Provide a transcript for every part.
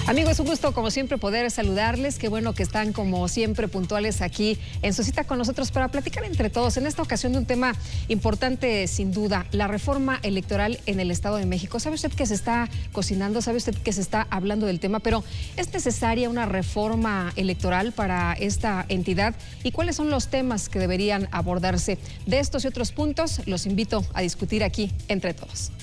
Amigos, es un gusto como siempre poder saludarles. Qué bueno que están como siempre puntuales aquí en su cita con nosotros para platicar entre todos. En esta ocasión de un tema importante sin duda, la reforma electoral en el Estado de México. ¿Sabe usted que se está cocinando? ¿Sabe usted que se está hablando del tema? Pero ¿es necesaria una reforma electoral para esta entidad? ¿Y cuáles son los temas que deberían abordarse? De estos y otros puntos los invito a discutir aquí entre todos.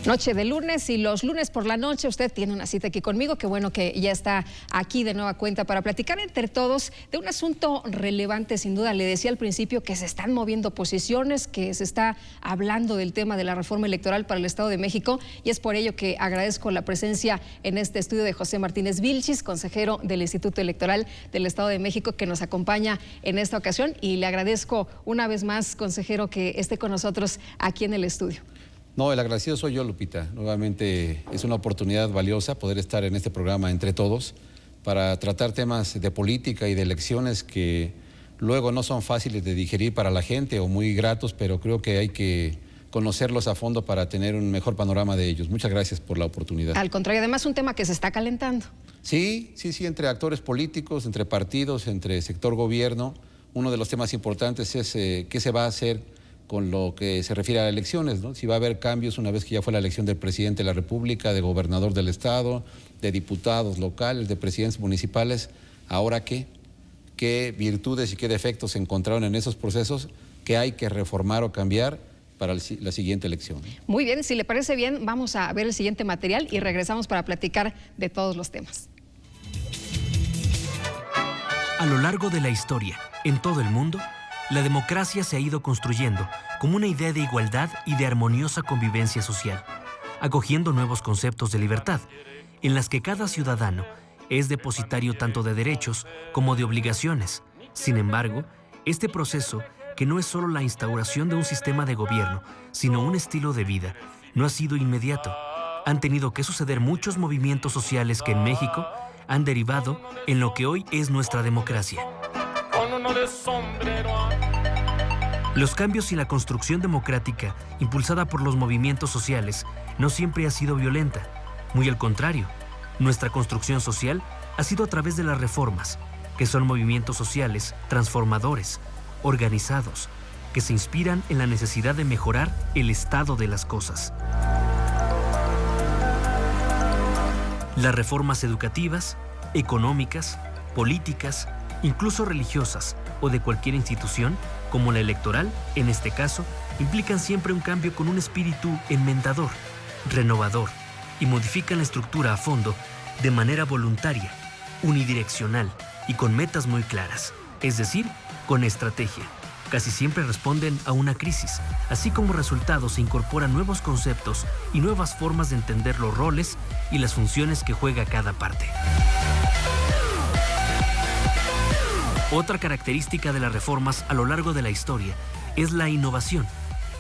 Noche de lunes, y los lunes por la noche usted tiene una cita aquí conmigo. Qué bueno que ya está aquí de nueva cuenta para platicar entre todos de un asunto relevante sin duda. Le decía al principio que se están moviendo posiciones, que se está hablando del tema de la reforma electoral para el Estado de México, y es por ello que agradezco la presencia en este estudio de José Martínez Vilchis, consejero del Instituto Electoral del Estado de México, que nos acompaña en esta ocasión, y le agradezco una vez más, consejero, que esté con nosotros aquí en el estudio. No, el agradecido soy yo, Lupita. Nuevamente es una oportunidad valiosa poder estar en este programa entre todos para tratar temas de política y de elecciones que luego no son fáciles de digerir para la gente o muy gratos, pero creo que hay que conocerlos a fondo para tener un mejor panorama de ellos. Muchas gracias por la oportunidad. Al contrario, además un tema que se está calentando. Sí, entre actores políticos, entre partidos, entre sector gobierno. Uno de los temas importantes es qué se va a hacer con lo que se refiere a elecciones, ¿no? Si va a haber cambios una vez que ya fue la elección del presidente de la República, de gobernador del Estado, de diputados locales, de presidentes municipales. ¿Ahora qué? ¿Qué virtudes y qué defectos se encontraron en esos procesos que hay que reformar o cambiar para la siguiente elección? Muy bien, si le parece bien, vamos a ver el siguiente material y regresamos para platicar de todos los temas. A lo largo de la historia, en todo el mundo, la democracia se ha ido construyendo como una idea de igualdad y de armoniosa convivencia social, acogiendo nuevos conceptos de libertad, en las que cada ciudadano es depositario tanto de derechos como de obligaciones. Sin embargo, este proceso, que no es solo la instauración de un sistema de gobierno, sino un estilo de vida, no ha sido inmediato. Han tenido que suceder muchos movimientos sociales que en México han derivado en lo que hoy es nuestra democracia. Los cambios y la construcción democrática, impulsada por los movimientos sociales, no siempre ha sido violenta. Muy al contrario, nuestra construcción social ha sido a través de las reformas, que son movimientos sociales transformadores, organizados, que se inspiran en la necesidad de mejorar el estado de las cosas. Las reformas educativas, económicas, políticas, incluso religiosas o de cualquier institución, como la electoral, en este caso, implican siempre un cambio con un espíritu enmendador, renovador, y modifican la estructura a fondo de manera voluntaria, unidireccional y con metas muy claras, es decir, con estrategia. Casi siempre responden a una crisis, así como resultado se incorporan nuevos conceptos y nuevas formas de entender los roles y las funciones que juega cada parte. Otra característica de las reformas a lo largo de la historia es la innovación,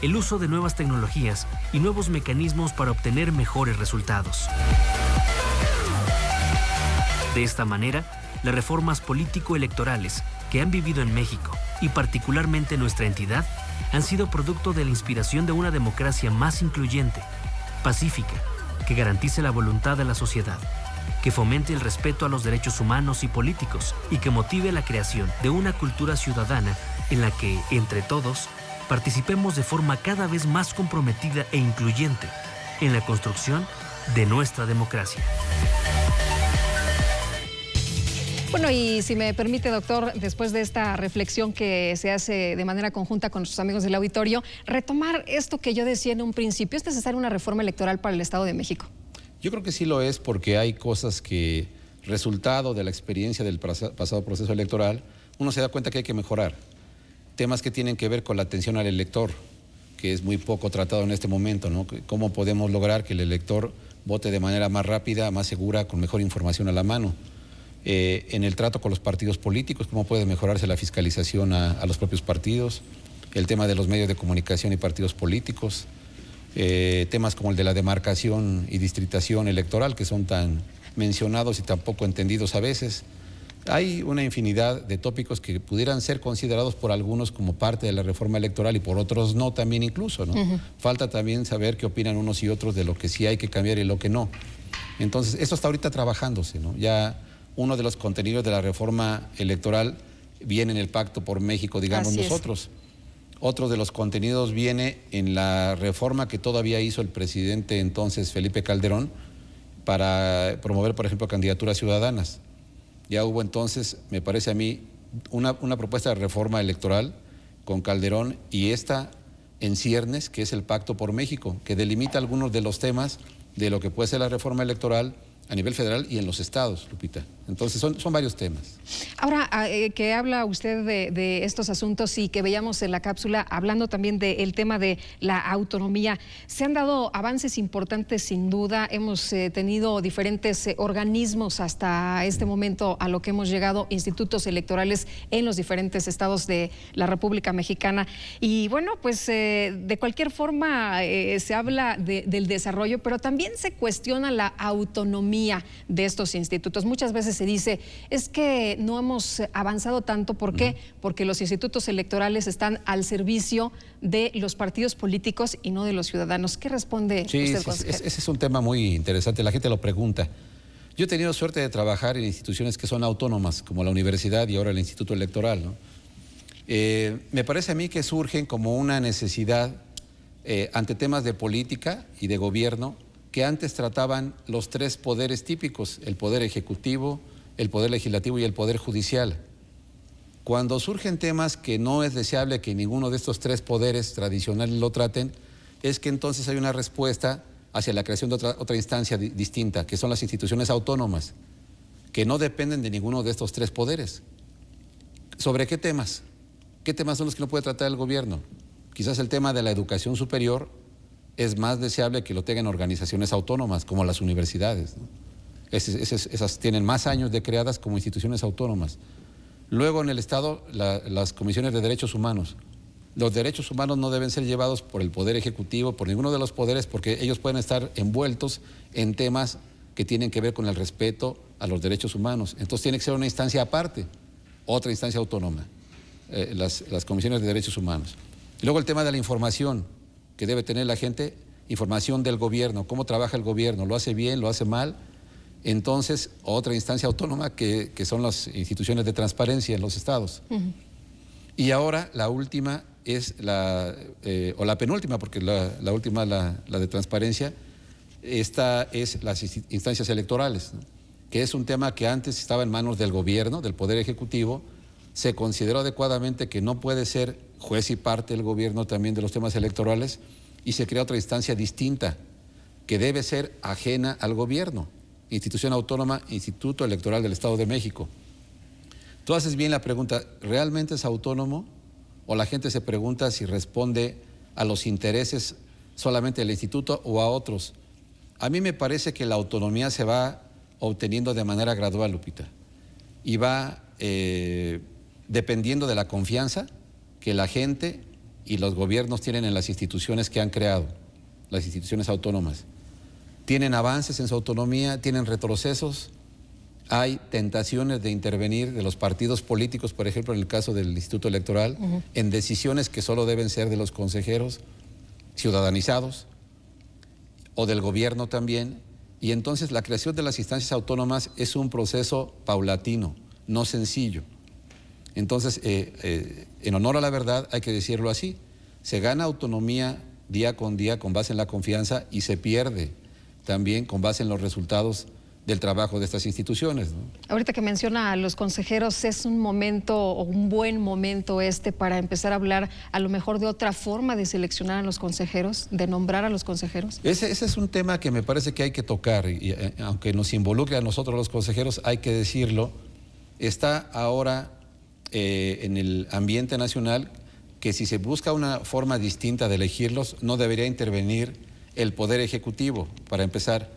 el uso de nuevas tecnologías y nuevos mecanismos para obtener mejores resultados. De esta manera, las reformas político-electorales que han vivido en México y particularmente en nuestra entidad han sido producto de la inspiración de una democracia más incluyente, pacífica, que garantice la voluntad de la sociedad, que fomente el respeto a los derechos humanos y políticos y que motive la creación de una cultura ciudadana en la que, entre todos, participemos de forma cada vez más comprometida e incluyente en la construcción de nuestra democracia. Bueno, y si me permite, doctor, después de esta reflexión que se hace de manera conjunta con nuestros amigos del auditorio, retomar esto que yo decía en un principio, ¿es necesaria una reforma electoral para el Estado de México? Yo creo que sí lo es, porque hay cosas que, resultado de la experiencia del pasado proceso electoral, uno se da cuenta que hay que mejorar. Temas que tienen que ver con la atención al elector, que es muy poco tratado en este momento, ¿no? ¿Cómo podemos lograr que el elector vote de manera más rápida, más segura, con mejor información a la mano? En el trato con los partidos políticos, cómo puede mejorarse la fiscalización a los propios partidos, el tema de los medios de comunicación y partidos políticos, temas como el de la demarcación y distritación electoral, que son tan mencionados y tan poco entendidos a veces. Hay una infinidad de tópicos que pudieran ser considerados por algunos como parte de la reforma electoral y por otros no también incluso, ¿no? Falta también saber qué opinan unos y otros de lo que sí hay que cambiar y lo que no. Entonces, esto está ahorita trabajándose, ¿no? Ya uno de los contenidos de la reforma electoral viene en el Pacto por México, digamos nosotros. Otro de los contenidos viene en la reforma que todavía hizo el presidente entonces Felipe Calderón para promover, por ejemplo, candidaturas ciudadanas. Ya hubo entonces, me parece a mí, una propuesta de reforma electoral con Calderón y esta en ciernes, que es el Pacto por México, que delimita algunos de los temas de lo que puede ser la reforma electoral a nivel federal y en los estados, Lupita. Entonces son varios temas. Ahora, que habla usted de estos asuntos y que veíamos en la cápsula, hablando también del tema de la autonomía, se han dado avances importantes sin duda, hemos tenido diferentes organismos hasta este momento a lo que hemos llegado, institutos electorales en los diferentes estados de la República Mexicana y bueno, pues de cualquier forma se habla del desarrollo, pero también se cuestiona la autonomía de estos institutos. Muchas veces se dice, es que no hemos avanzado tanto. ¿Por qué? Porque los institutos electorales están al servicio de los partidos políticos y no de los ciudadanos. ¿Qué responde usted, consejero? Ese es un tema muy interesante, la gente lo pregunta. Yo he tenido suerte de trabajar en instituciones que son autónomas, como la universidad y ahora el Instituto Electoral, ¿no? Me parece a mí que surgen como una necesidad ante temas de política y de gobierno que antes trataban los tres poderes típicos, el poder ejecutivo, el poder legislativo y el poder judicial. Cuando surgen temas que no es deseable que ninguno de estos tres poderes tradicionales lo traten, es que entonces hay una respuesta hacia la creación de otra instancia distinta, que son las instituciones autónomas, que no dependen de ninguno de estos tres poderes. ¿Sobre qué temas? ¿Qué temas son los que no puede tratar el gobierno? Quizás el tema de la educación superior es más deseable que lo tengan organizaciones autónomas, como las universidades, ¿no? Esas tienen más años de creadas como instituciones autónomas. Luego en el Estado, las comisiones de derechos humanos. Los derechos humanos no deben ser llevados por el Poder Ejecutivo, por ninguno de los poderes, porque ellos pueden estar envueltos en temas que tienen que ver con el respeto a los derechos humanos. Entonces tiene que ser una instancia aparte, otra instancia autónoma, las comisiones de derechos humanos. Y luego el tema de la información que debe tener la gente, información del gobierno, cómo trabaja el gobierno, lo hace bien, lo hace mal. Entonces, otra instancia autónoma que son las instituciones de transparencia en los estados. Y ahora la última es o la penúltima, porque la última, la de transparencia, esta es las instancias electorales, ¿no? Que es un tema que antes estaba en manos del gobierno, del Poder Ejecutivo. Se consideró adecuadamente que no puede ser juez y parte el gobierno también de los temas electorales y se crea otra instancia distinta que debe ser ajena al gobierno, institución autónoma, Instituto Electoral del Estado de México. Tú haces bien la pregunta, ¿realmente es autónomo? O la gente se pregunta si responde a los intereses solamente del instituto o a otros. A mí me parece que la autonomía se va obteniendo de manera gradual, Lupita, y va dependiendo de la confianza que la gente y los gobiernos tienen en las instituciones que han creado, las instituciones autónomas. Tienen avances en su autonomía, tienen retrocesos, hay tentaciones de intervenir de los partidos políticos, por ejemplo, en el caso del Instituto Electoral, en decisiones que solo deben ser de los consejeros ciudadanizados o del gobierno también. Y entonces la creación de las instancias autónomas es un proceso paulatino, no sencillo. Entonces, en honor a la verdad, hay que decirlo así, se gana autonomía día con día con base en la confianza y se pierde también con base en los resultados del trabajo de estas instituciones, ¿no? Ahorita que menciona a los consejeros, ¿es un momento o un buen momento para empezar a hablar a lo mejor de otra forma de seleccionar a los consejeros, de nombrar a los consejeros? Ese es un tema que me parece que hay que tocar y aunque nos involucre a nosotros los consejeros, hay que decirlo, está ahora en el ambiente nacional que si se busca una forma distinta de elegirlos, no debería intervenir el Poder Ejecutivo, para empezar,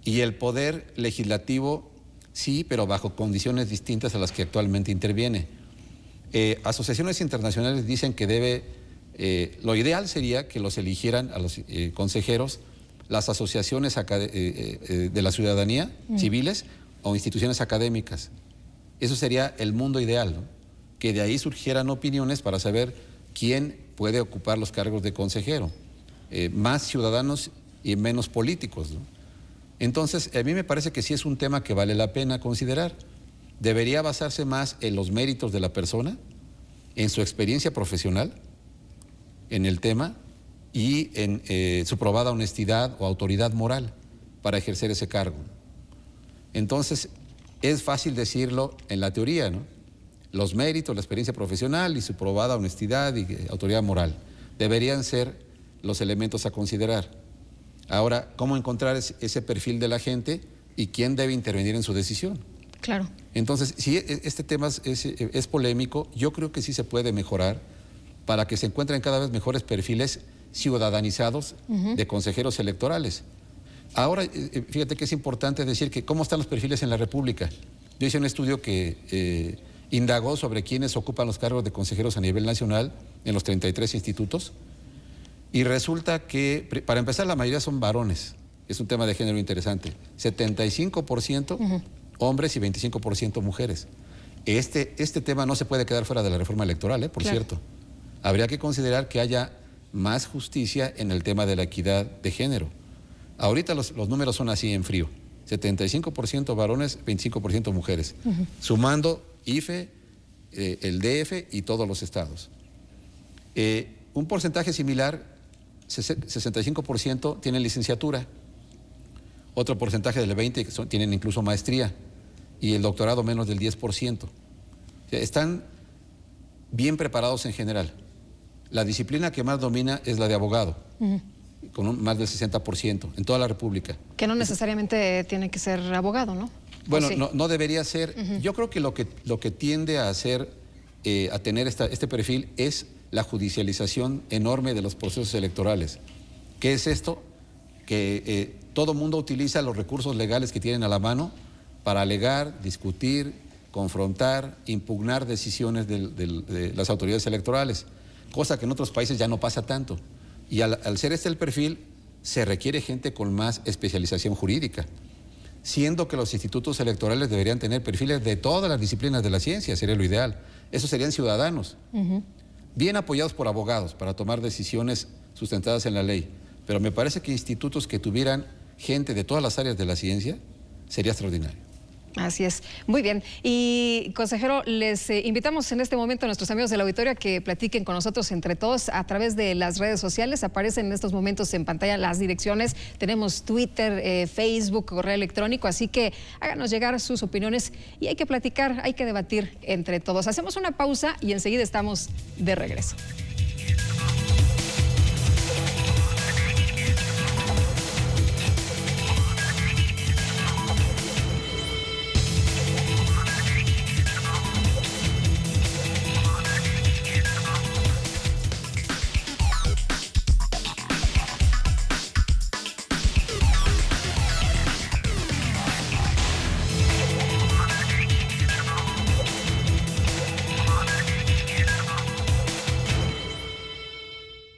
y el Poder Legislativo sí, pero bajo condiciones distintas a las que actualmente interviene. Asociaciones internacionales dicen que debe Lo ideal sería que los eligieran a los consejeros las asociaciones de la ciudadanía, civiles o instituciones académicas. Eso sería el mundo ideal, ¿no? Que de ahí surgieran opiniones para saber quién puede ocupar los cargos de consejero. Más ciudadanos y menos políticos, ¿no? Entonces, a mí me parece que sí es un tema que vale la pena considerar. Debería basarse más en los méritos de la persona, en su experiencia profesional, en el tema y en su probada honestidad o autoridad moral para ejercer ese cargo. Entonces, es fácil decirlo en la teoría, ¿no? Los méritos, la experiencia profesional y su probada honestidad y autoridad moral deberían ser los elementos a considerar. Ahora, ¿cómo encontrar ese perfil de la gente y quién debe intervenir en su decisión? Claro. Entonces, si este tema es polémico, yo creo que sí se puede mejorar para que se encuentren cada vez mejores perfiles ciudadanizados de consejeros electorales. Ahora, fíjate que es importante decir que cómo están los perfiles en la República. Yo hice un estudio que indagó sobre quiénes ocupan los cargos de consejeros a nivel nacional en los 33 institutos y resulta que, para empezar, la mayoría son varones. Es un tema de género interesante. 75% hombres y 25% mujeres. Este tema no se puede quedar fuera de la reforma electoral, por cierto. Habría que considerar que haya más justicia en el tema de la equidad de género. Ahorita los números son así en frío. 75% varones, 25% mujeres. Sumando IFE, el DF y todos los estados. Un porcentaje similar, 65% tienen licenciatura. Otro porcentaje del 20% tienen incluso maestría. Y el doctorado menos del 10%. O sea, están bien preparados en general. La disciplina que más domina es la de abogado, con más del 60% en toda la República. Que no necesariamente tiene que ser abogado, ¿no? Bueno, sí. no debería ser. Yo creo que lo que tiende a hacer, a tener este perfil es la judicialización enorme de los procesos electorales. ¿Qué es esto? Que todo mundo utiliza los recursos legales que tienen a la mano para alegar, discutir, confrontar, impugnar decisiones de las autoridades electorales, cosa que en otros países ya no pasa tanto. Y al ser este el perfil, se requiere gente con más especialización jurídica, siendo que los institutos electorales deberían tener perfiles de todas las disciplinas de la ciencia, sería lo ideal. Esos serían ciudadanos, bien apoyados por abogados para tomar decisiones sustentadas en la ley. Pero me parece que institutos que tuvieran gente de todas las áreas de la ciencia sería extraordinario. Así es. Muy bien. Y, consejero, les invitamos en este momento a nuestros amigos del auditorio a que platiquen con nosotros entre todos a través de las redes sociales. Aparecen en estos momentos en pantalla las direcciones. Tenemos Twitter, Facebook, correo electrónico. Así que háganos llegar sus opiniones y hay que platicar, hay que debatir entre todos. Hacemos una pausa y enseguida estamos de regreso.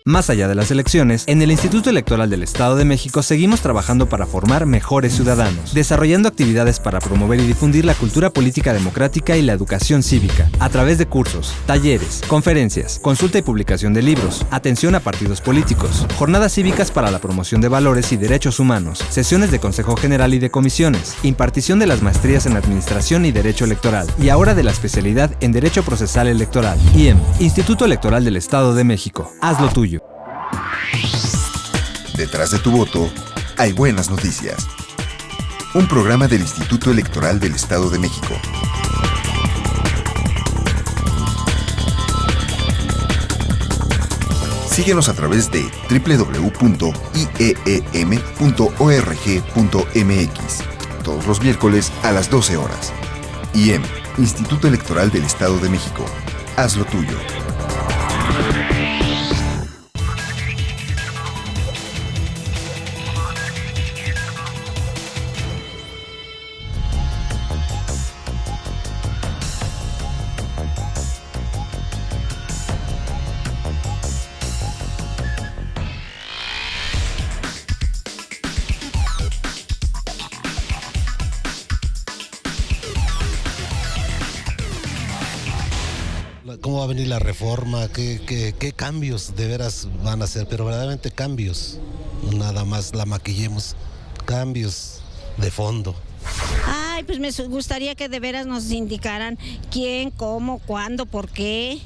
Más allá de las elecciones, en el Instituto Electoral del Estado de México seguimos trabajando para formar mejores ciudadanos, desarrollando actividades para promover y difundir la cultura política democrática y la educación cívica, a través de cursos, talleres, conferencias, consulta y publicación de libros, atención a partidos políticos, jornadas cívicas para la promoción de valores y derechos humanos, sesiones de Consejo General y de comisiones, impartición de las maestrías en Administración y Derecho Electoral, y ahora de la especialidad en Derecho Procesal Electoral. IEM, Instituto Electoral del Estado de México. Haz lo tuyo. Detrás de tu voto hay buenas noticias. Un programa del Instituto Electoral del Estado de México. Síguenos a través de www.ieem.org.mx todos los miércoles a las 12 horas. IEM, Instituto Electoral del Estado de México. Haz lo tuyo. va a venir la reforma, qué cambios de veras van a ser, pero verdaderamente cambios, no nada más la maquillemos, cambios de fondo. Ay, pues me gustaría que de veras nos indicaran quién, cómo, cuándo, por qué.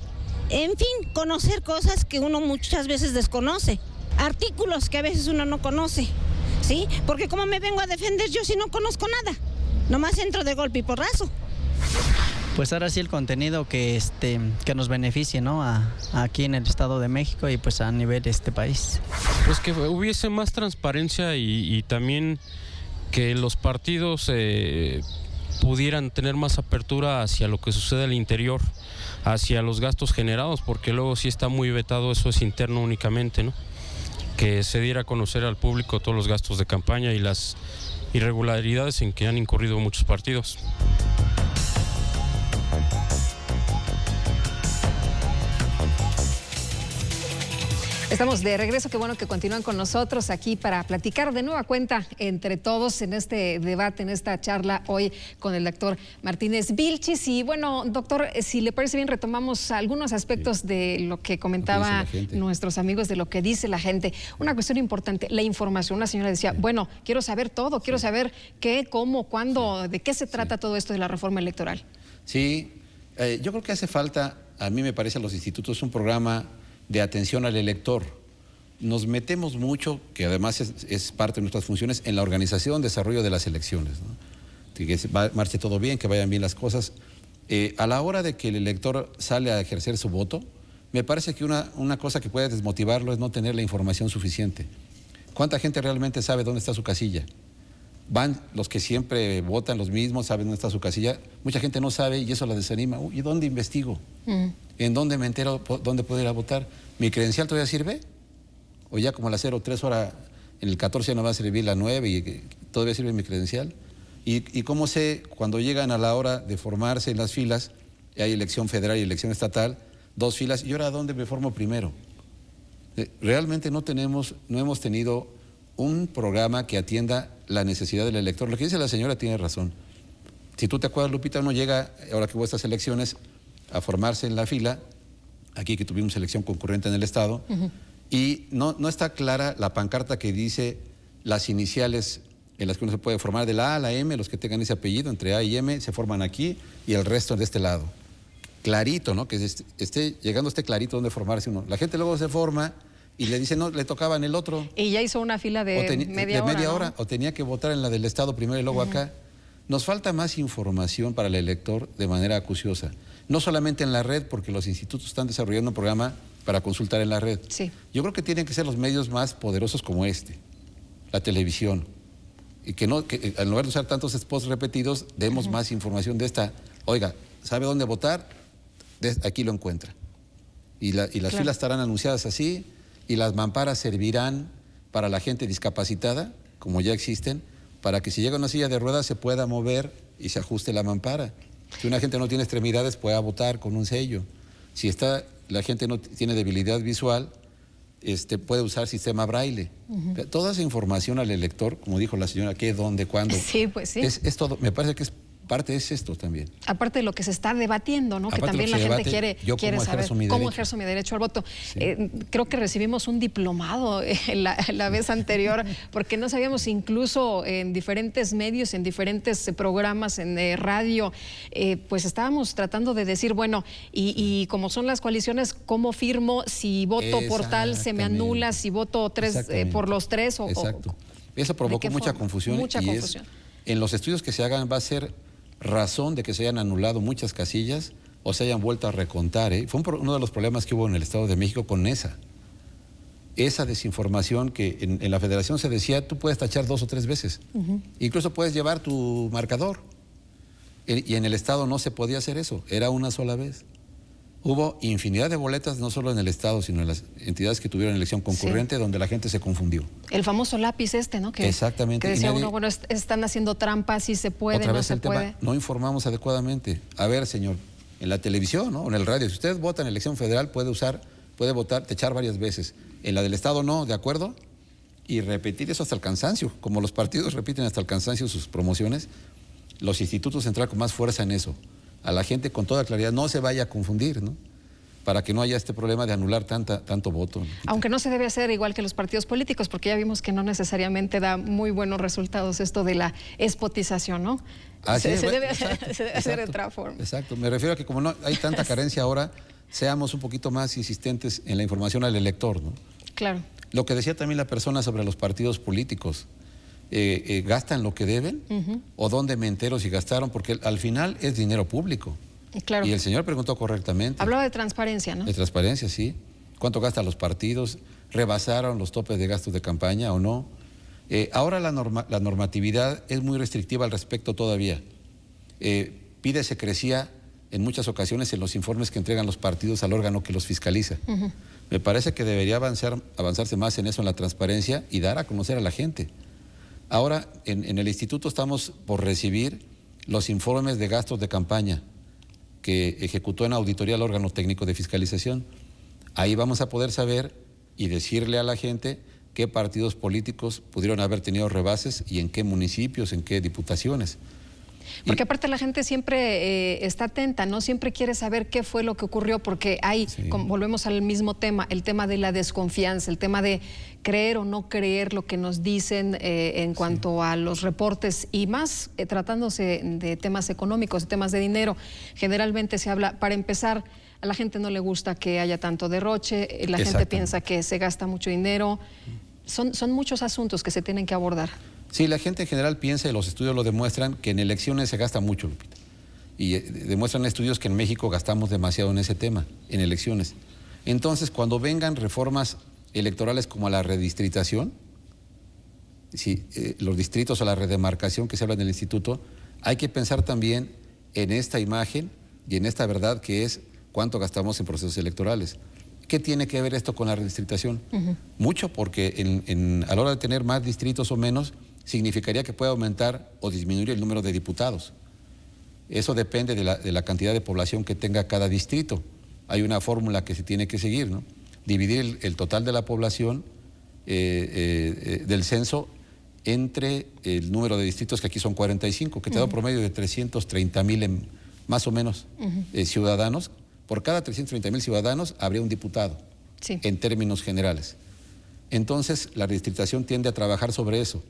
En fin, conocer cosas que uno muchas veces desconoce, artículos que a veces uno no conoce, ¿sí? Porque ¿cómo me vengo a defender yo si no conozco nada? Nomás entro de golpe y porrazo. Pues ahora sí el contenido que nos beneficie, ¿no? Aquí en el Estado de México y pues a nivel de este país. Pues que hubiese más transparencia y también que los partidos pudieran tener más apertura hacia lo que sucede al interior, hacia los gastos generados, porque luego sí está muy vetado, eso es interno únicamente, ¿no? Que se diera a conocer al público todos los gastos de campaña y las irregularidades en que han incurrido muchos partidos. Estamos de regreso, qué bueno que continúan con nosotros aquí para platicar de nueva cuenta entre todos en este debate, en esta charla hoy con el doctor Martínez Vilchis. Y bueno, doctor, si le parece bien, retomamos algunos aspectos de lo que comentaba nuestros amigos, de lo que dice la gente. Una cuestión importante, la información. Una señora decía, bueno, quiero saber todo, quiero saber qué, cómo, cuándo, de qué se trata todo esto de la reforma electoral. Sí, yo creo que hace falta, a mí me parece a los institutos, un programa de atención al elector. Nos metemos mucho, que además es parte de nuestras funciones, en la organización, desarrollo de las elecciones, ¿no? Que marche todo bien, que vayan bien las cosas. A la hora de que el elector sale a ejercer su voto, me parece que una cosa que puede desmotivarlo es no tener la información suficiente. ¿Cuánta gente realmente sabe dónde está su casilla? Van los que siempre votan, los mismos, saben dónde está su casilla. Mucha gente no sabe y eso la desanima. ¿Y dónde investigo? ¿En dónde me entero dónde puedo ir a votar? ¿Mi credencial todavía sirve? ¿O ya como a las 03 horas, en el 14 no va a servir la 9 y todavía sirve mi credencial? ¿Y cómo sé cuando llegan a la hora de formarse en las filas, y hay elección federal y elección estatal, 2 filas, y ahora dónde me formo primero? Realmente no hemos tenido un programa que atienda la necesidad del elector. Lo que dice la señora tiene razón. Si tú te acuerdas, Lupita, uno llega, ahora que hubo estas elecciones, a formarse en la fila, aquí que tuvimos elección concurrente en el Estado, y no está clara la pancarta que dice las iniciales en las que uno se puede formar, de la A a la M, los que tengan ese apellido, entre A y M, se forman aquí, y el resto de este lado. Clarito, ¿no? Que esté clarito dónde formarse uno. La gente luego se forma y le dice, no, le tocaba en el otro. Y ya hizo una fila de media hora, ¿no? O tenía que votar en la del Estado primero y luego acá. Nos falta más información para el elector de manera acuciosa. No solamente en la red, porque los institutos están desarrollando un programa para consultar en la red. Sí. Yo creo que tienen que ser los medios más poderosos como la televisión. Y que en lugar de usar tantos spots repetidos, demos más información de esta. Oiga, ¿sabe dónde votar? Aquí lo encuentra. Y las filas estarán anunciadas así, y las mamparas servirán para la gente discapacitada, como ya existen, para que si llega una silla de ruedas se pueda mover y se ajuste la mampara. Si una gente no tiene extremidades, pueda votar con un sello. Si la gente no tiene debilidad visual, puede usar sistema braille. Toda esa información al elector, como dijo la señora, qué, dónde, cuándo. Sí, pues sí. Es todo. Me parece que parte es esto también. Aparte de lo que se está debatiendo, ¿no? Que también la gente quiere saber cómo ejerzo mi derecho al voto. Sí. Creo que recibimos un diplomado la vez anterior, porque no sabíamos, incluso en diferentes medios, en diferentes programas, en radio, pues estábamos tratando de decir, bueno, y como son las coaliciones, ¿cómo firmo? Si voto por tal, se me anula, si voto por los tres. Exacto. Eso provocó mucha confusión. Mucha confusión. En los estudios que se hagan va a ser razón de que se hayan anulado muchas casillas o se hayan vuelto a recontar. Fue uno de los problemas que hubo en el Estado de México con esa desinformación que en la Federación se decía, tú puedes tachar 2 o 3 veces. Incluso puedes llevar tu marcador. Y en el Estado no se podía hacer eso, era una sola vez. Hubo infinidad de boletas, no solo en el Estado, sino en las entidades que tuvieron elección concurrente, donde la gente se confundió. El famoso lápiz ¿no? Exactamente. Que decía uno, bueno, están haciendo trampas, si se puede, no se puede. No informamos adecuadamente. A ver, señor, en la televisión, ¿no? O en el radio, si usted vota en elección federal, puede votar, techar varias veces. En la del Estado no, ¿de acuerdo? Y repetir eso hasta el cansancio. Como los partidos repiten hasta el cansancio sus promociones, los institutos entrar con más fuerza en eso. A la gente con toda claridad, no se vaya a confundir, ¿no? para que no haya este problema de anular tanto voto. Aunque no se debe hacer igual que los partidos políticos, porque ya vimos que no necesariamente da muy buenos resultados esto de la espotización, ¿no? Se debe hacer de otra forma. Exacto, me refiero a que como no hay tanta carencia ahora, seamos un poquito más insistentes en la información al elector, ¿no? Claro. Lo que decía también la persona sobre los partidos políticos, ¿gastan lo que deben? ¿O dónde me entero si gastaron? Porque al final es dinero público. Claro. Y el señor preguntó correctamente. Hablaba de transparencia, ¿no? De transparencia, sí. ¿Cuánto gastan los partidos? ¿Rebasaron los topes de gastos de campaña o no? Ahora la normatividad es muy restrictiva al respecto todavía. Pide secrecía en muchas ocasiones en los informes que entregan los partidos al órgano que los fiscaliza. Me parece que debería avanzarse más en eso, en la transparencia, y dar a conocer a la gente. Ahora, en el instituto estamos por recibir los informes de gastos de campaña que ejecutó en auditoría el órgano técnico de fiscalización. Ahí vamos a poder saber y decirle a la gente qué partidos políticos pudieron haber tenido rebases y en qué municipios, en qué diputaciones. Porque aparte la gente siempre está atenta, ¿no? Siempre quiere saber qué fue lo que ocurrió, porque hay, volvemos al mismo tema, el tema de la desconfianza, el tema de creer o no creer lo que nos dicen en cuanto a los reportes, y más tratándose de temas económicos, temas de dinero. Generalmente se habla, para empezar, a la gente no le gusta que haya tanto derroche, la gente piensa que se gasta mucho dinero. Son muchos asuntos que se tienen que abordar. Sí, la gente en general piensa, y los estudios lo demuestran, que en elecciones se gasta mucho, Lupita. Y demuestran estudios que en México gastamos demasiado en ese tema, en elecciones. Entonces, cuando vengan reformas electorales como la redistritación, los distritos o la redemarcación que se habla en el instituto, hay que pensar también en esta imagen y en esta verdad que es cuánto gastamos en procesos electorales. ¿Qué tiene que ver esto con la redistritación? Mucho, porque a la hora de tener más distritos o menos, significaría que puede aumentar o disminuir el número de diputados. Eso depende de la cantidad de población que tenga cada distrito. Hay una fórmula que se tiene que seguir, ¿no? Dividir el total de la población del censo entre el número de distritos, que aquí son 45, que te da un promedio de 330,000 más o menos ciudadanos. Por cada 330,000 ciudadanos habría un diputado, en términos generales. Entonces, la redistritación tiende a trabajar sobre eso.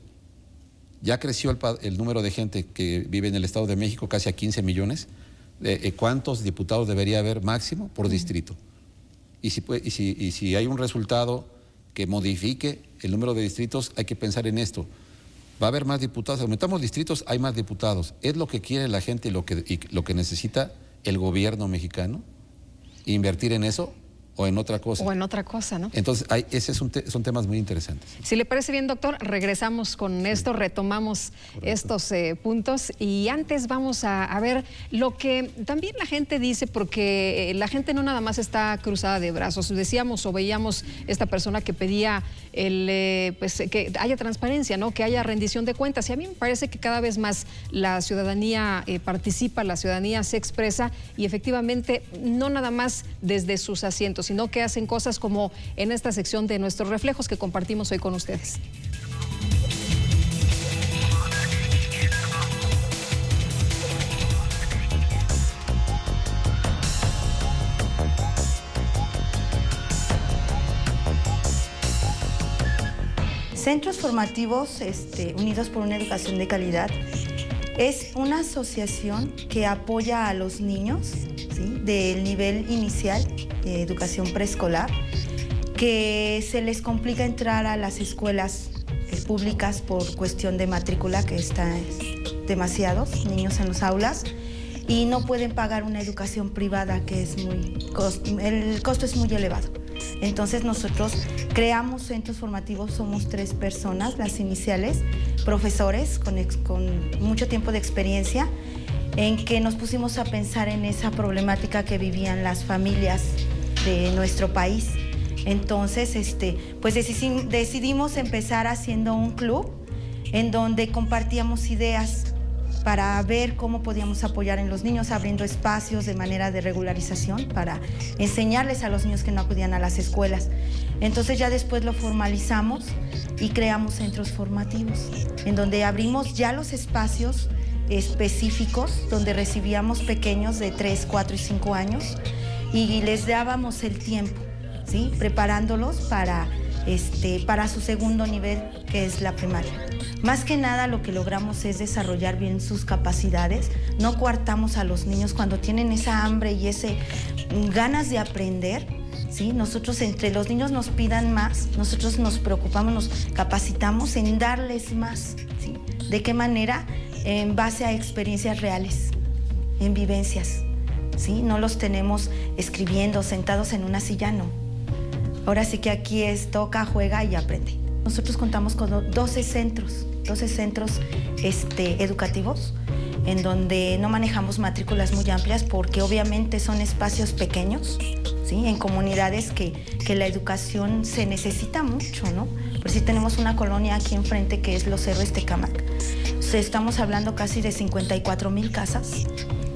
Ya creció el número de gente que vive en el Estado de México, casi a 15 millones. ¿Cuántos diputados debería haber máximo por distrito? Y si hay un resultado que modifique el número de distritos, hay que pensar en esto. Va a haber más diputados. Aumentamos distritos, hay más diputados. ¿Es lo que quiere la gente y lo que necesita el gobierno mexicano? ¿Invertir en eso o en otra cosa? O en otra cosa, ¿no? Entonces, son temas muy interesantes. Si le parece bien, doctor, regresamos con esto, retomamos estos puntos, y antes vamos a ver lo que también la gente dice, porque la gente no nada más está cruzada de brazos. Decíamos o veíamos esta persona que pedía que haya transparencia, ¿no? Que haya rendición de cuentas, y a mí me parece que cada vez más la ciudadanía participa, la ciudadanía se expresa, y efectivamente no nada más desde sus asientos, sino que hacen cosas como en esta sección de Nuestros Reflejos que compartimos hoy con ustedes. Centros Formativos Unidos por una Educación de Calidad es una asociación que apoya a los niños, ¿sí?, del nivel inicial, de educación preescolar, que se les complica entrar a las escuelas públicas por cuestión de matrícula, que está demasiados niños en las aulas, y no pueden pagar una educación privada que es el costo es muy elevado. Entonces nosotros creamos centros formativos, somos 3 personas, las iniciales, profesores con mucho tiempo de experiencia, en que nos pusimos a pensar en esa problemática que vivían las familias de nuestro país. Entonces, pues decidimos empezar haciendo un club en donde compartíamos ideas para ver cómo podíamos apoyar en los niños, abriendo espacios de manera de regularización para enseñarles a los niños que no acudían a las escuelas. Entonces ya después lo formalizamos y creamos centros formativos, en donde abrimos ya los espacios específicos, donde recibíamos pequeños de 3, 4 y 5 años, y les dábamos el tiempo, ¿sí? Preparándolos para su segundo nivel, que es la primaria. Más que nada lo que logramos es desarrollar bien sus capacidades, no coartamos a los niños cuando tienen esa hambre y ese ganas de aprender, ¿sí? Nosotros, entre los niños nos pidan más, nosotros nos preocupamos, nos capacitamos en darles más, ¿sí? ¿De qué manera? En base a experiencias reales, en vivencias, ¿sí? No los tenemos escribiendo, sentados en una silla, no. Ahora sí que aquí es toca, juega y aprende. Nosotros contamos con 12 centros educativos, en donde no manejamos matrículas muy amplias porque obviamente son espacios pequeños, ¿sí? En comunidades que la educación se necesita mucho, ¿no? Por si tenemos una colonia aquí enfrente que es Los Héroes Tecámac. Estamos hablando casi de 54,000 casas,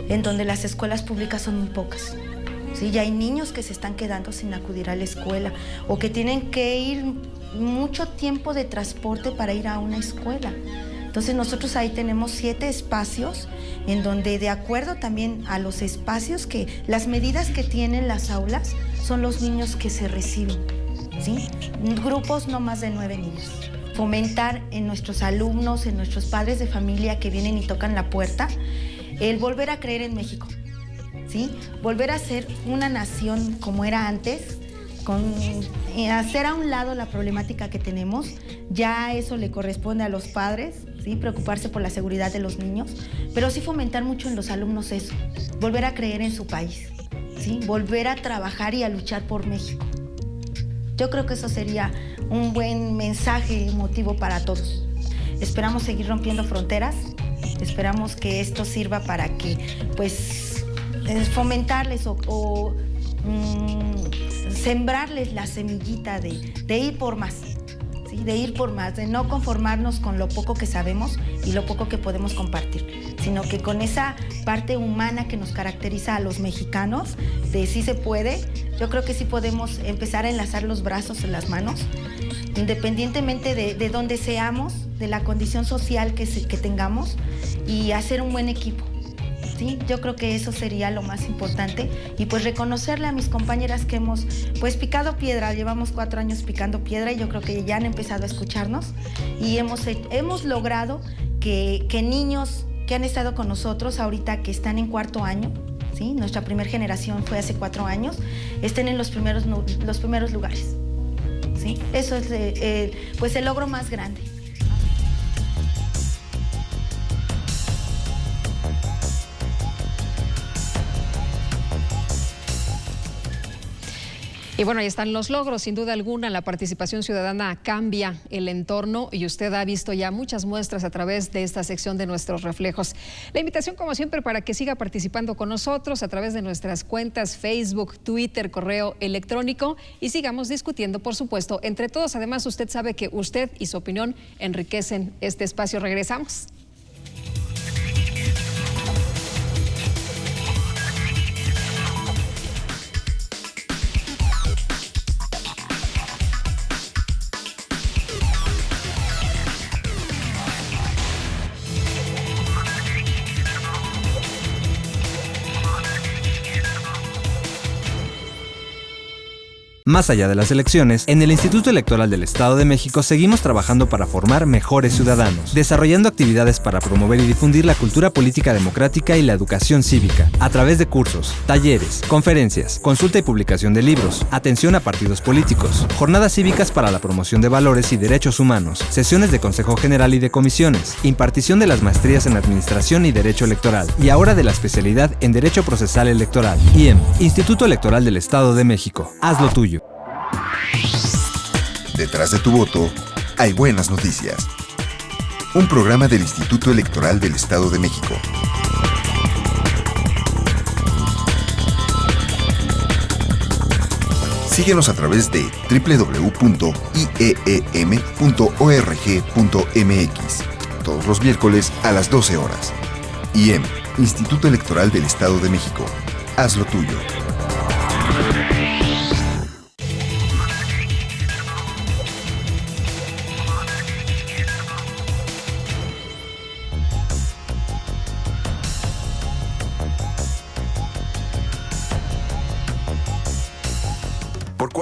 en donde las escuelas públicas son muy pocas. Sí, ya hay niños que se están quedando sin acudir a la escuela o que tienen que ir mucho tiempo de transporte para ir a una escuela. Entonces nosotros ahí tenemos 7 espacios en donde, de acuerdo también a los espacios, las medidas que tienen las aulas son los niños que se reciben, ¿sí? Grupos no más de 9 niños. Fomentar en nuestros alumnos, en nuestros padres de familia que vienen y tocan la puerta, el volver a creer en México. ¿Sí? Volver a ser una nación como era antes, hacer a un lado la problemática que tenemos, ya eso le corresponde a los padres, ¿sí? Preocuparse por la seguridad de los niños, pero sí fomentar mucho en los alumnos eso, volver a creer en su país, ¿sí? Volver a trabajar y a luchar por México. Yo creo que eso sería un buen mensaje emotivo para todos. Esperamos seguir rompiendo fronteras, esperamos que esto sirva para que, pues, fomentarles o sembrarles la semillita de ir por más, ¿sí? De ir por más, de no conformarnos con lo poco que sabemos y lo poco que podemos compartir, sino que con esa parte humana que nos caracteriza a los mexicanos, de sí se puede, yo creo que sí podemos empezar a enlazar los brazos en las manos, independientemente de dónde seamos, de la condición social que tengamos, y hacer un buen equipo. ¿Sí? Yo creo que eso sería lo más importante, y pues reconocerle a mis compañeras que hemos pues picado piedra, llevamos 4 años picando piedra y yo creo que ya han empezado a escucharnos y hemos logrado que niños que han estado con nosotros ahorita, que están en 4º año, ¿sí? Nuestra primera generación fue hace 4 años, estén en los primeros lugares, ¿sí? Eso es pues el logro más grande. Y bueno, ahí están los logros, sin duda alguna. La participación ciudadana cambia el entorno y usted ha visto ya muchas muestras a través de esta sección de Nuestros Reflejos. La invitación, como siempre, para que siga participando con nosotros a través de nuestras cuentas Facebook, Twitter, correo electrónico, y sigamos discutiendo, por supuesto, entre todos. Además, usted sabe que usted y su opinión enriquecen este espacio. Regresamos. Más allá de las elecciones, en el Instituto Electoral del Estado de México seguimos trabajando para formar mejores ciudadanos, desarrollando actividades para promover y difundir la cultura política democrática y la educación cívica, a través de cursos, talleres, conferencias, consulta y publicación de libros, atención a partidos políticos, jornadas cívicas para la promoción de valores y derechos humanos, sesiones de Consejo General y de comisiones, impartición de las maestrías en Administración y Derecho Electoral, y ahora de la especialidad en Derecho Procesal Electoral. IEM, Instituto Electoral del Estado de México. Haz lo tuyo. Detrás de tu voto hay buenas noticias. Un programa del Instituto Electoral del Estado de México. Síguenos a través de www.ieem.org.mx todos los miércoles a las 12 horas. IEM, Instituto Electoral del Estado de México. Haz lo tuyo.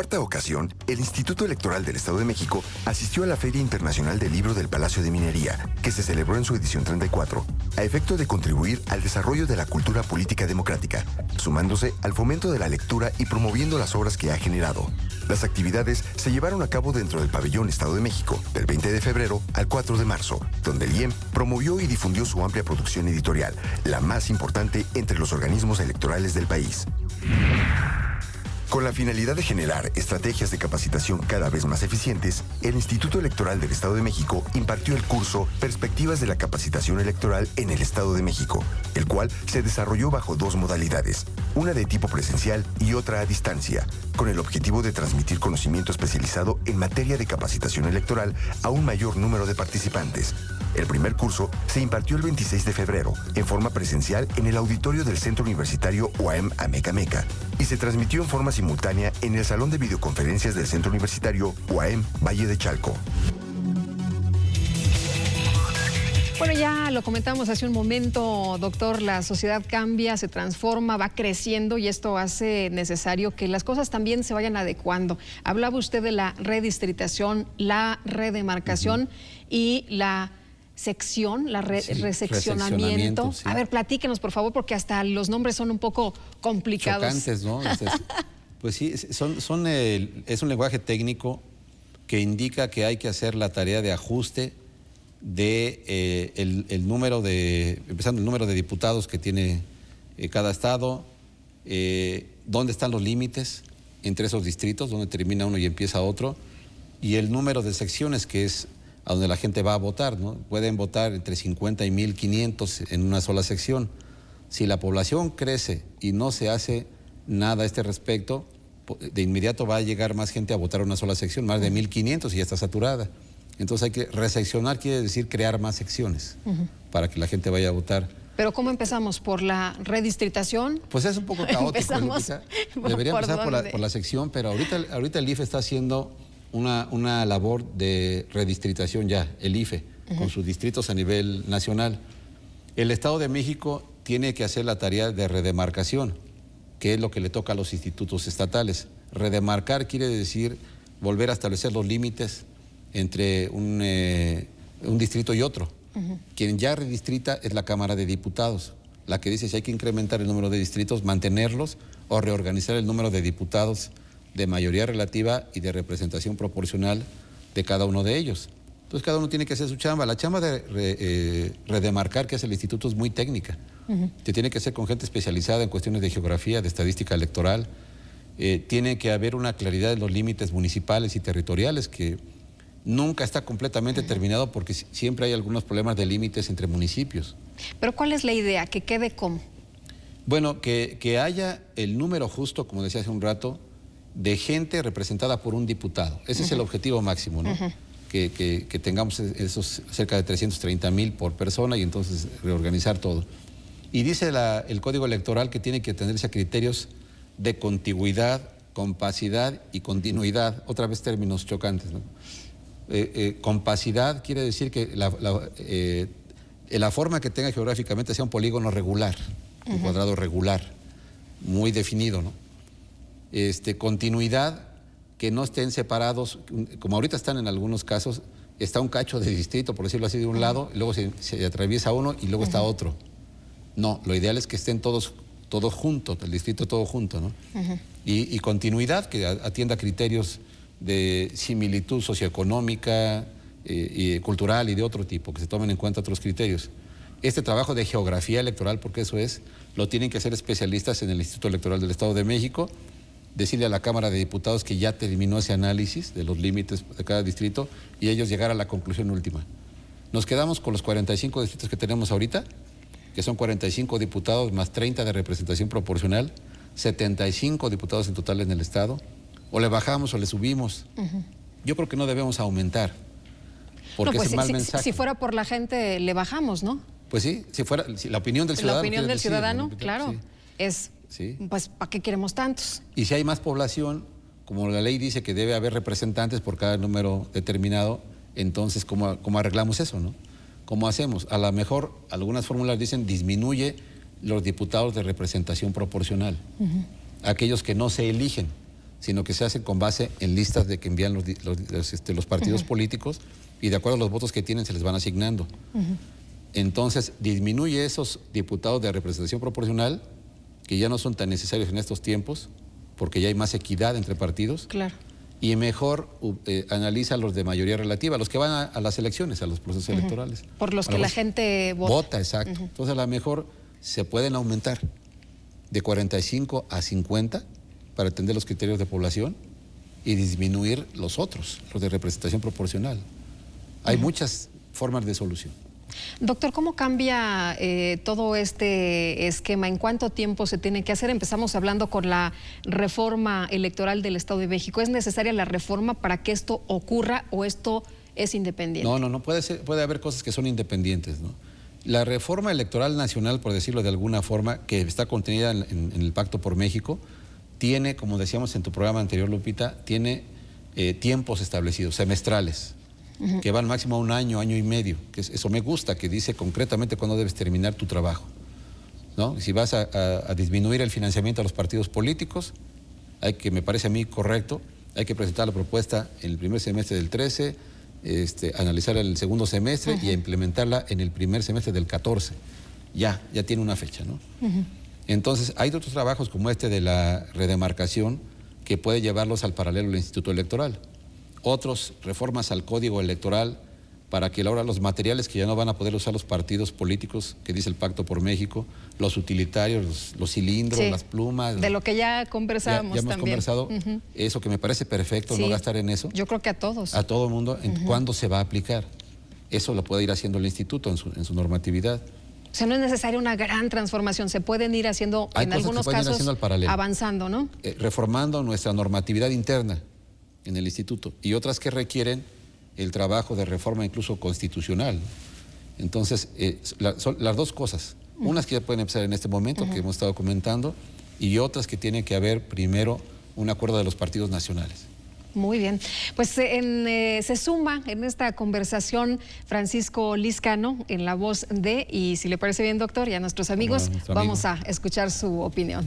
cuarta ocasión, el Instituto Electoral del Estado de México asistió a la Feria Internacional del Libro del Palacio de Minería, que se celebró en su edición 34, a efecto de contribuir al desarrollo de la cultura política democrática, sumándose al fomento de la lectura y promoviendo las obras que ha generado. Las actividades se llevaron a cabo dentro del Pabellón Estado de México, del 20 de febrero al 4 de marzo, donde el IEM promovió y difundió su amplia producción editorial, la más importante entre los organismos electorales del país. Con la finalidad de generar estrategias de capacitación cada vez más eficientes, el Instituto Electoral del Estado de México impartió el curso Perspectivas de la Capacitación Electoral en el Estado de México, el cual se desarrolló bajo dos modalidades, una de tipo presencial y otra a distancia, con el objetivo de transmitir conocimiento especializado en materia de capacitación electoral a un mayor número de participantes. El primer curso se impartió el 26 de febrero, en forma presencial en el auditorio del Centro Universitario UAM Amecameca, y se transmitió en forma simultánea en el Salón de Videoconferencias del Centro Universitario UAM Valle de Chalco. Bueno, ya lo comentamos hace un momento, doctor, la sociedad cambia, se transforma, va creciendo y esto hace necesario que las cosas también se vayan adecuando. Hablaba usted de la redistritación, la redemarcación y la sección, reseccionamiento. Sí. A ver, platíquenos, por favor, porque hasta los nombres son un poco complicados. Chocantes, ¿no? Pues sí, es un lenguaje técnico que indica que hay que hacer la tarea de ajuste de el número de, empezando el número de diputados que tiene cada estado, dónde están los límites entre esos distritos, dónde termina uno y empieza otro, y el número de secciones, que es a donde la gente va a votar, ¿no? Pueden votar entre 50 y 1,500 en una sola sección. Si la población crece y no se hace nada a este respecto, de inmediato va a llegar más gente a votar una sola sección, más de 1,500 y ya está saturada. Entonces hay que reseccionar, quiere decir crear más secciones para que la gente vaya a votar. ¿Pero cómo empezamos? ¿Por la redistritación? Pues es un poco caótico. Debería empezar por la sección, pero ahorita el IFE está haciendo una labor de redistritación ya, el IFE, con sus distritos a nivel nacional. El Estado de México tiene que hacer la tarea de redemarcación, que es lo que le toca a los institutos estatales. Redemarcar quiere decir volver a establecer los límites entre un distrito y otro. Quien ya redistrita es la Cámara de Diputados, la que dice si hay que incrementar el número de distritos, mantenerlos o reorganizar el número de diputados de mayoría relativa y de representación proporcional de cada uno de ellos. Entonces cada uno tiene que hacer su chamba. La chamba de redemarcar que hace el instituto es muy técnica. Se tiene que hacer con gente especializada en cuestiones de geografía, de estadística electoral. Tiene que haber una claridad en los límites municipales y territoriales que nunca está completamente terminado porque siempre hay algunos problemas de límites entre municipios. ¿Pero cuál es la idea? ¿Que quede cómo? Bueno, que haya el número justo, como decía hace un rato, de gente representada por un diputado. Ese es el objetivo máximo, ¿no? Que tengamos esos cerca de 330,000 por persona y entonces reorganizar todo. Y dice el Código Electoral que tiene que atenderse a criterios de contigüidad, compacidad y continuidad. Otra vez términos chocantes, ¿no? Compacidad quiere decir que la forma que tenga geográficamente sea un polígono regular, un cuadrado regular, muy definido, ¿no? Continuidad, que no estén separados, como ahorita están en algunos casos, está un cacho de distrito, por decirlo así, de un lado, y luego se atraviesa uno y luego está otro. No, lo ideal es que estén todos juntos, el distrito todo junto, ¿no? Y continuidad, que atienda criterios de similitud socioeconómica, y cultural y de otro tipo, que se tomen en cuenta otros criterios. Este trabajo de geografía electoral, porque eso lo tienen que hacer especialistas en el Instituto Electoral del Estado de México, decirle a la Cámara de Diputados que ya terminó ese análisis de los límites de cada distrito y ellos llegar a la conclusión última. Nos quedamos con los 45 distritos que tenemos ahorita, que son 45 diputados más 30 de representación proporcional, 75 diputados en total en el Estado, o le bajamos o le subimos. Yo creo que no debemos aumentar, porque es un mal mensaje. Si fuera por la gente, le bajamos, ¿no? Pues sí, si la opinión del ciudadano. La opinión del ciudadano, ¿no? claro, sí. Es, sí. Pues, ¿para qué queremos tantos? Y si hay más población, como la ley dice que debe haber representantes por cada número determinado, entonces, ¿cómo arreglamos eso, no? ¿Cómo hacemos? A lo mejor, algunas fórmulas dicen, disminuye los diputados de representación proporcional, aquellos que no se eligen. sino que se hacen con base en listas de que envían los partidos políticos y de acuerdo a los votos que tienen se les van asignando. Entonces disminuye esos diputados de representación proporcional que ya no son tan necesarios en estos tiempos porque ya hay más equidad entre partidos. Claro. Y mejor analiza los de mayoría relativa, los que van a las elecciones, a los procesos electorales. Por los que la gente vota. Vota, exacto. Entonces a lo mejor se pueden aumentar de 45 a 50 para atender los criterios de población y disminuir los otros, los de representación proporcional. Hay muchas formas de solución. Doctor, ¿cómo cambia todo este esquema? ¿En cuánto tiempo se tiene que hacer? Empezamos hablando con la reforma electoral del Estado de México. ¿Es necesaria la reforma para que esto ocurra o esto es independiente? No, puede haber cosas que son independientes, ¿no? La reforma electoral nacional, por decirlo de alguna forma, que está contenida en el Pacto por México, tiene, como decíamos en tu programa anterior, Lupita, tiene tiempos establecidos, semestrales, que van máximo a un año, año y medio. Eso me gusta, que dice concretamente cuándo debes terminar tu trabajo, ¿no? Si vas a disminuir el financiamiento a los partidos políticos, me parece a mí correcto, hay que presentar la propuesta en el primer semestre del 13, analizarla en el segundo semestre y implementarla en el primer semestre del 14. Ya tiene una fecha, ¿no? Entonces, hay otros trabajos como este de la redemarcación que puede llevarlos al paralelo del Instituto Electoral. Otros, reformas al Código Electoral para que ahora los materiales que ya no van a poder usar los partidos políticos, que dice el Pacto por México, los utilitarios, los cilindros, las plumas. De lo que ya conversábamos ya hemos también. Conversado, eso que me parece perfecto, no gastar en eso. Yo creo que a todos. A todo el mundo, ¿cuándo se va a aplicar? Eso lo puede ir haciendo el Instituto en su normatividad. O sea, no es necesaria una gran transformación, se pueden ir haciendo, en algunos casos, avanzando, ¿no? Reformando nuestra normatividad interna en el Instituto y otras que requieren el trabajo de reforma incluso constitucional. Entonces, son las dos cosas. Unas que ya pueden empezar en este momento, que hemos estado comentando, y otras que tiene que haber primero un acuerdo de los partidos nacionales. Muy bien. Pues se suma en esta conversación Francisco Lizcano en la voz de, y si le parece bien, doctor, y a nuestros amigos, vamos a escuchar su opinión.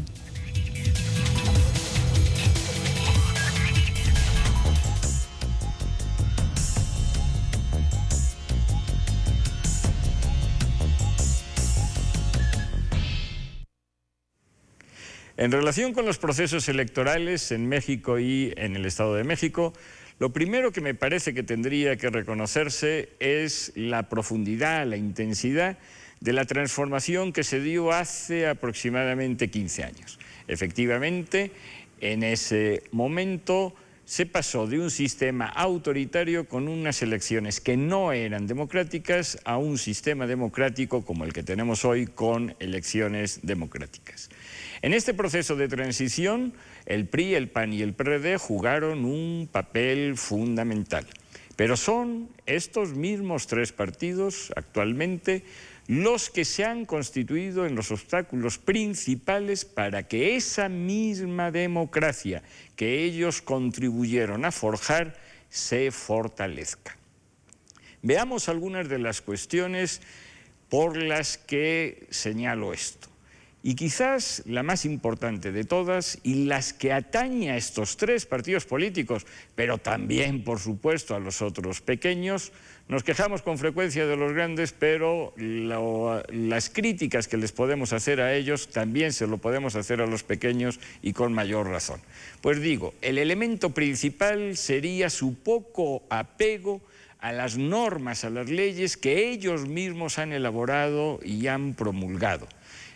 En relación con los procesos electorales en México y en el Estado de México, lo primero que me parece que tendría que reconocerse es la profundidad, la intensidad de la transformación que se dio hace aproximadamente 15 años. Efectivamente, en ese momento se pasó de un sistema autoritario con unas elecciones que no eran democráticas a un sistema democrático como el que tenemos hoy con elecciones democráticas. En este proceso de transición, el PRI, el PAN y el PRD jugaron un papel fundamental. Pero son estos mismos tres partidos actualmente los que se han constituido en los obstáculos principales para que esa misma democracia que ellos contribuyeron a forjar se fortalezca. Veamos algunas de las cuestiones por las que señalo esto. Y quizás la más importante de todas y las que atañe a estos tres partidos políticos, pero también, por supuesto, a los otros pequeños, nos quejamos con frecuencia de los grandes, pero las críticas que les podemos hacer a ellos también se lo podemos hacer a los pequeños y con mayor razón. Pues digo, el elemento principal sería su poco apego a las normas, a las leyes que ellos mismos han elaborado y han promulgado.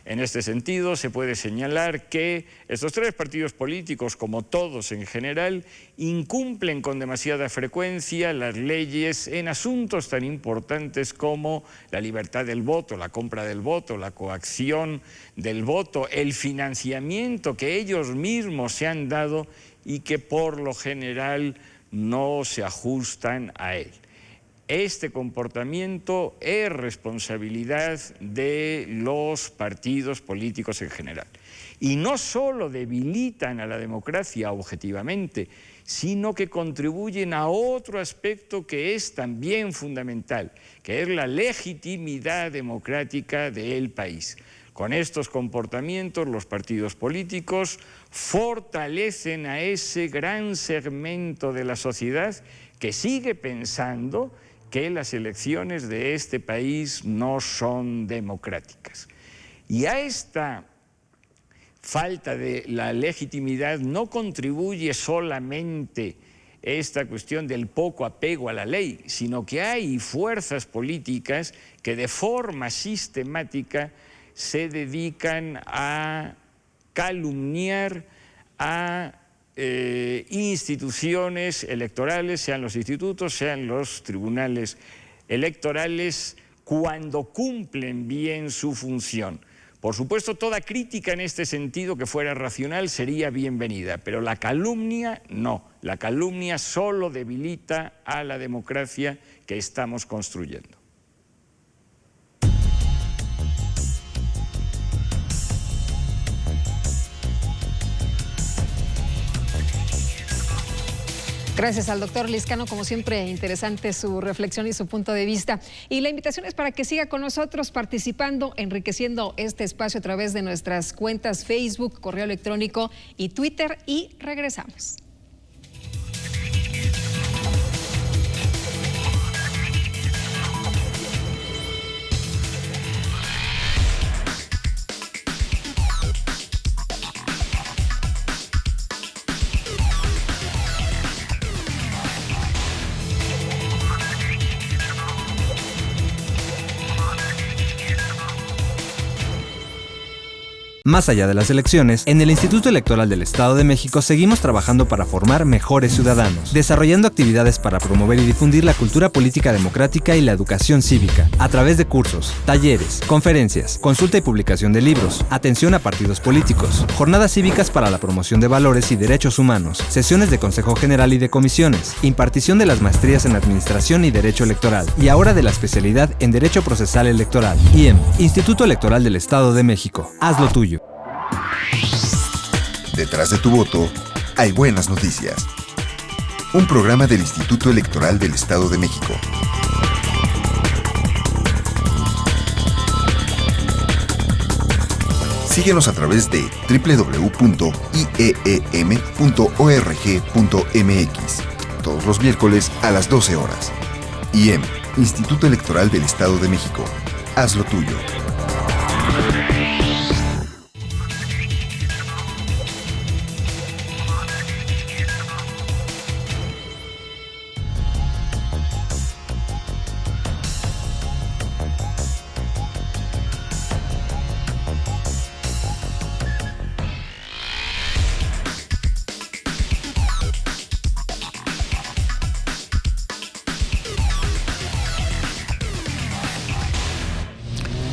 En este sentido, se puede señalar que estos tres partidos políticos, como todos en general, incumplen con demasiada frecuencia las leyes en asuntos tan importantes como la libertad del voto, la compra del voto, la coacción del voto, el financiamiento que ellos mismos se han dado y que por lo general no se ajustan a él. Este comportamiento es responsabilidad de los partidos políticos en general. Y no solo debilitan a la democracia objetivamente, sino que contribuyen a otro aspecto que es también fundamental, que es la legitimidad democrática del país. Con estos comportamientos, los partidos políticos fortalecen a ese gran segmento de la sociedad que sigue pensando que las elecciones de este país no son democráticas. Y a esta falta de la legitimidad no contribuye solamente esta cuestión del poco apego a la ley, sino que hay fuerzas políticas que de forma sistemática se dedican a calumniar a instituciones electorales, sean los institutos, sean los tribunales electorales, cuando cumplen bien su función. Por supuesto, toda crítica en este sentido que fuera racional sería bienvenida, pero la calumnia no. La calumnia solo debilita a la democracia que estamos construyendo. Gracias al doctor Lizcano, como siempre, interesante su reflexión y su punto de vista. Y la invitación es para que siga con nosotros participando, enriqueciendo este espacio a través de nuestras cuentas Facebook, correo electrónico y Twitter. Y regresamos. Más allá de las elecciones, en el Instituto Electoral del Estado de México seguimos trabajando para formar mejores ciudadanos, desarrollando actividades para promover y difundir la cultura política democrática y la educación cívica, a través de cursos, talleres, conferencias, consulta y publicación de libros, atención a partidos políticos, jornadas cívicas para la promoción de valores y derechos humanos, sesiones de Consejo General y de comisiones, impartición de las maestrías en Administración y Derecho Electoral, y ahora de la especialidad en Derecho Procesal Electoral. IEM, Instituto Electoral del Estado de México. Haz lo tuyo. Detrás de tu voto hay buenas noticias. Un programa del Instituto Electoral del Estado de México. Síguenos a través de www.ieem.org.mx todos los miércoles a las 12 horas. IEM, Instituto Electoral del Estado de México. Haz lo tuyo.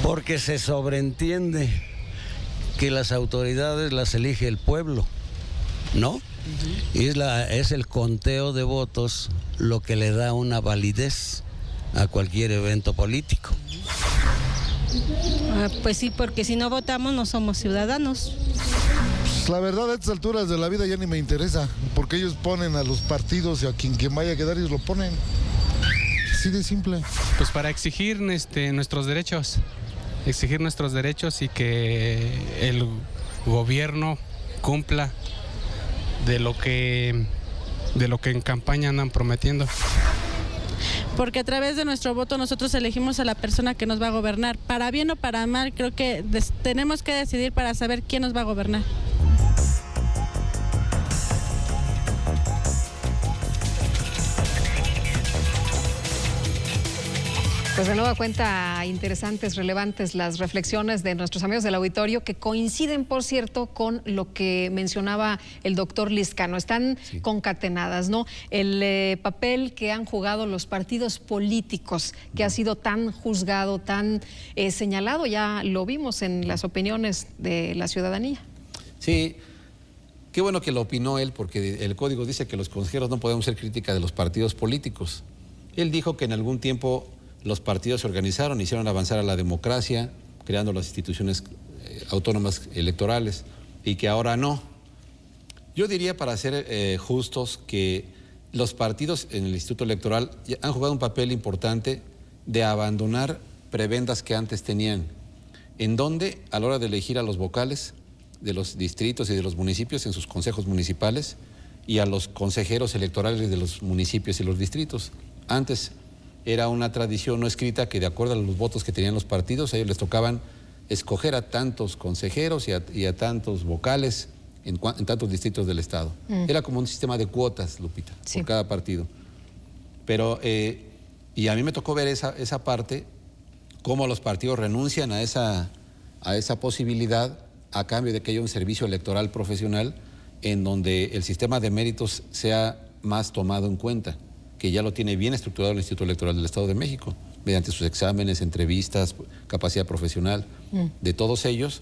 Porque se sobreentiende que las autoridades las elige el pueblo, ¿no? Y es el conteo de votos lo que le da una validez a cualquier evento político. Pues sí, porque si no votamos no somos ciudadanos. Pues la verdad, a estas alturas de la vida ya ni me interesa, porque ellos ponen a los partidos y a quien vaya a quedar ellos lo ponen. Así de simple. Pues para exigir nuestros derechos. Exigir nuestros derechos y que el gobierno cumpla de lo que en campaña andan prometiendo. Porque a través de nuestro voto nosotros elegimos a la persona que nos va a gobernar. Para bien o para mal, creo que tenemos que decidir para saber quién nos va a gobernar. Pues de nueva cuenta, interesantes, relevantes las reflexiones de nuestros amigos del auditorio, que coinciden, por cierto, con lo que mencionaba el doctor Lizcano. Están concatenadas, ¿no? El papel que han jugado los partidos políticos, que ha sido tan juzgado, tan señalado, ya lo vimos en las opiniones de la ciudadanía. Sí, qué bueno que lo opinó él, porque el código dice que los consejeros no podemos ser crítica de los partidos políticos. Él dijo que en algún tiempo los partidos se organizaron, hicieron avanzar a la democracia, creando las instituciones autónomas electorales, y que ahora no. Yo diría, para ser justos, que los partidos en el Instituto Electoral han jugado un papel importante de abandonar prebendas que antes tenían. en donde a la hora de elegir a los vocales de los distritos y de los municipios en sus consejos municipales y a los consejeros electorales de los municipios y los distritos. Antes era una tradición no escrita que de acuerdo a los votos que tenían los partidos, a ellos les tocaban escoger a tantos consejeros y a tantos vocales en tantos distritos del Estado. Era como un sistema de cuotas, Lupita, por cada partido. Pero, y a mí me tocó ver esa parte, cómo los partidos renuncian a esa posibilidad a cambio de que haya un servicio electoral profesional en donde el sistema de méritos sea más tomado en cuenta, que ya lo tiene bien estructurado el Instituto Electoral del Estado de México, mediante sus exámenes, entrevistas, capacidad profesional. De todos ellos,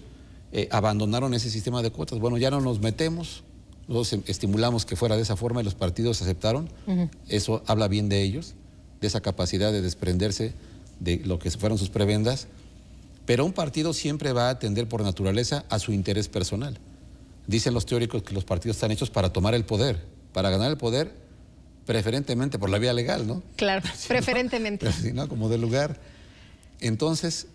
abandonaron ese sistema de cuotas. Bueno, ya no nos metemos, nosotros estimulamos que fuera de esa forma y los partidos aceptaron. Eso habla bien de ellos, de esa capacidad de desprenderse de lo que fueron sus prebendas. Pero un partido siempre va a atender por naturaleza a su interés personal. Dicen los teóricos que los partidos están hechos para tomar el poder, para ganar el poder, preferentemente por la vía legal, ¿no? Claro, preferentemente. Pero sí, ¿no? Como de lugar. Entonces,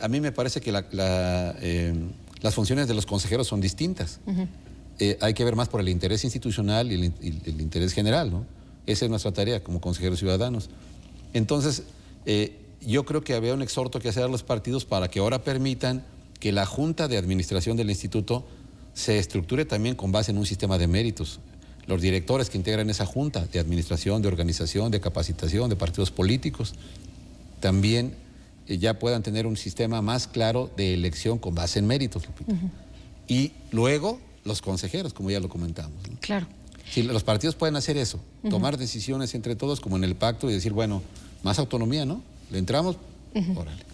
a mí me parece que las funciones de los consejeros son distintas. Hay que ver más por el interés institucional y el interés general, ¿no? Esa es nuestra tarea como consejeros ciudadanos. Entonces, yo creo que había un exhorto que hacer a los partidos para que ahora permitan que la Junta de Administración del Instituto se estructure también con base en un sistema de méritos. Los directores que integran esa Junta de Administración, de Organización, de Capacitación, de partidos políticos, también ya puedan tener un sistema más claro de elección con base en méritos, Lupita. Y luego los consejeros, como ya lo comentamos, ¿no? Claro. Si los partidos pueden hacer eso, tomar decisiones entre todos, como en el pacto, y decir, bueno, más autonomía, ¿no? ¿Le entramos? Órale.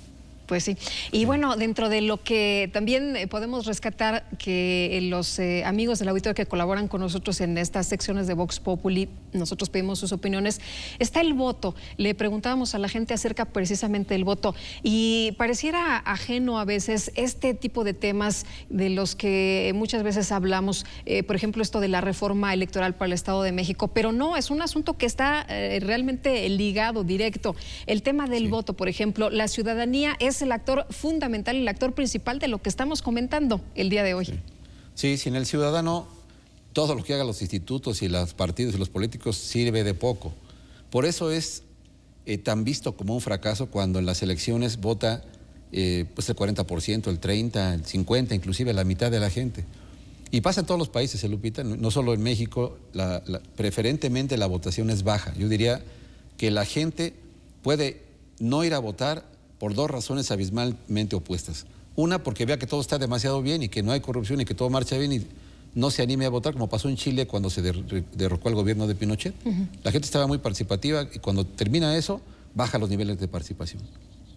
Pues sí. Y bueno, dentro de lo que también podemos rescatar que los amigos del auditorio que colaboran con nosotros en estas secciones de Vox Populi, nosotros pedimos sus opiniones, está el voto. Le preguntábamos a la gente acerca precisamente del voto y pareciera ajeno a veces este tipo de temas de los que muchas veces hablamos, por ejemplo, esto de la reforma electoral para el Estado de México, pero no, es un asunto que está realmente ligado, directo. El tema del voto, por ejemplo, la ciudadanía es el actor fundamental, el actor principal de lo que estamos comentando el día de hoy. Sí, sin el ciudadano, todo lo que hagan los institutos y los partidos y los políticos sirve de poco. Por eso es tan visto como un fracaso cuando en las elecciones vota pues el 40%, el 30%, el 50%, inclusive la mitad de la gente. Y pasa en todos los países, Lupita, no solo en México, preferentemente la votación es baja. Yo diría que la gente puede no ir a votar por dos razones abismalmente opuestas. Una, porque vea que todo está demasiado bien y que no hay corrupción y que todo marcha bien y no se anime a votar, como pasó en Chile cuando se derrocó el gobierno de Pinochet. La gente estaba muy participativa y cuando termina eso, baja los niveles de participación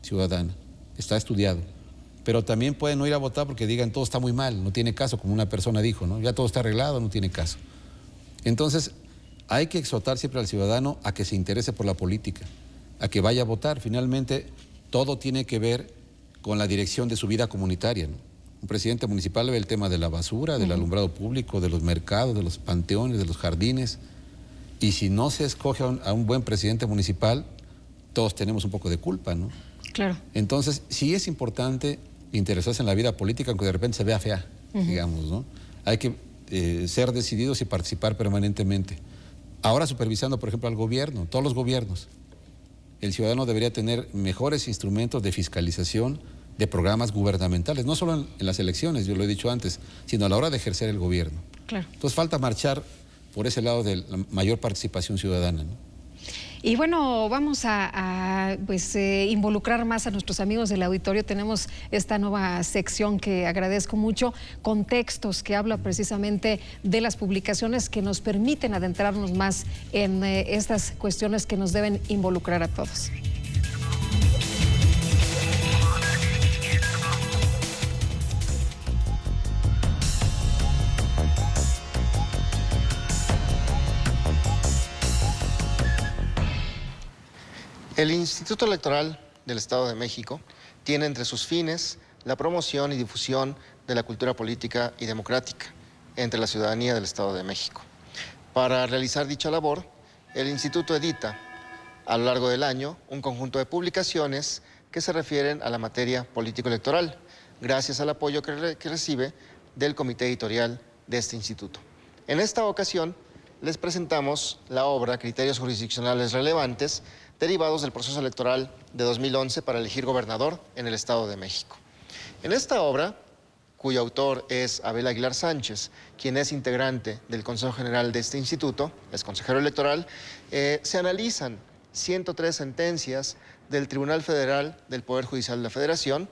ciudadana. Está estudiado. Pero también pueden no ir a votar porque digan todo está muy mal, no tiene caso, como una persona dijo, ¿no? Ya todo está arreglado, no tiene caso. Entonces, hay que exhortar siempre al ciudadano a que se interese por la política, a que vaya a votar. Finalmente, todo tiene que ver con la dirección de su vida comunitaria, ¿no? Un presidente municipal ve el tema de la basura, del alumbrado público, de los mercados, de los panteones, de los jardines. Y si no se escoge a un buen presidente municipal, todos tenemos un poco de culpa, ¿no? Claro. Entonces, sí es importante interesarse en la vida política, aunque de repente se vea fea, digamos, ¿no? Hay que ser decididos y participar permanentemente. Ahora supervisando, por ejemplo, al gobierno, todos los gobiernos. El ciudadano debería tener mejores instrumentos de fiscalización de programas gubernamentales, no solo en las elecciones, yo lo he dicho antes, sino a la hora de ejercer el gobierno. Claro. Entonces falta marchar por ese lado de la mayor participación ciudadana, ¿no? Y bueno, vamos a involucrar más a nuestros amigos del auditorio. Tenemos esta nueva sección que agradezco mucho, Contextos, que habla precisamente de las publicaciones que nos permiten adentrarnos más en estas cuestiones que nos deben involucrar a todos. El Instituto Electoral del Estado de México tiene entre sus fines la promoción y difusión de la cultura política y democrática entre la ciudadanía del Estado de México. Para realizar dicha labor, el Instituto edita a lo largo del año un conjunto de publicaciones que se refieren a la materia político-electoral, gracias al apoyo que recibe del comité editorial de este instituto. En esta ocasión, les presentamos la obra Criterios Jurisdiccionales Relevantes derivados del proceso electoral de 2011 para elegir gobernador en el Estado de México. En esta obra, cuyo autor es Abel Aguilar Sánchez, quien es integrante del Consejo General de este instituto, es consejero electoral, se analizan 103 sentencias del Tribunal Federal del Poder Judicial de la Federación,